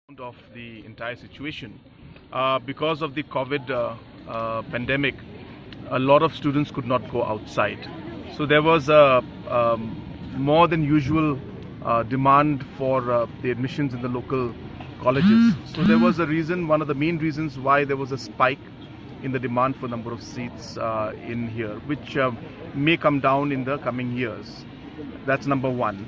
Of the entire situation. Because of the COVID pandemic, a lot of students could not go outside. So there was a more than usual demand for the admissions in the local colleges. So there was a reason, one of the main reasons why there was a spike in the demand for number of seats in here, which may come down in the coming years. That's number one.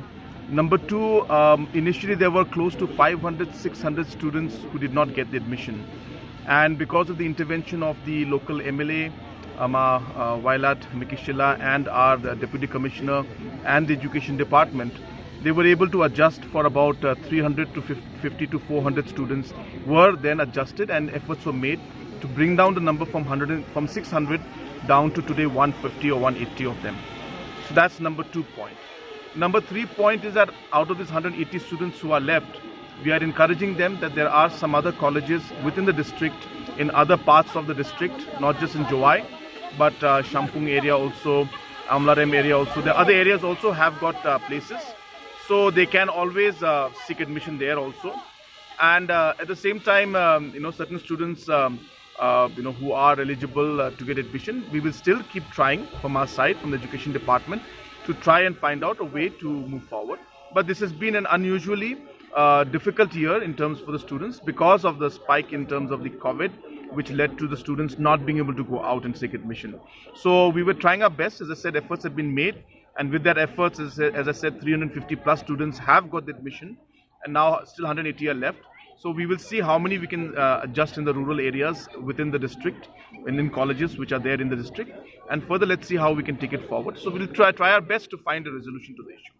Number two, initially there were close to 500, 600 students who did not get the admission. And because of the intervention of the local MLA, Vailat Mikishila, and our Deputy Commissioner and the Education Department, they were able to adjust for about 300 to 50 to 400 students were then adjusted, and efforts were made to bring down the number from 600 down to today 150 or 180 of them. So that's number 2 point. Number 3 point is that out of these 180 students who are left, we are encouraging them that there are some other colleges within the district, in other parts of the district, not just in Jowai, but Shampung area also, Amlarem area also. The other areas also have got places, so they can always seek admission there also. And at the same time, certain students, who are eligible to get admission, we will still keep trying from our side, from the Education Department, to try and find out a way to move forward. But this has been an unusually difficult year in terms for the students because of the spike in terms of the COVID, which led to the students not being able to go out and seek admission. So we were trying our best. As I said, efforts have been made, and with that efforts, as I said, 350 plus students have got the admission, and now still 180 are left. So we will see how many we can adjust in the rural areas within the district and in colleges which are there in the district. And further, let's see how we can take it forward. So we'll try our best to find a resolution to the issue.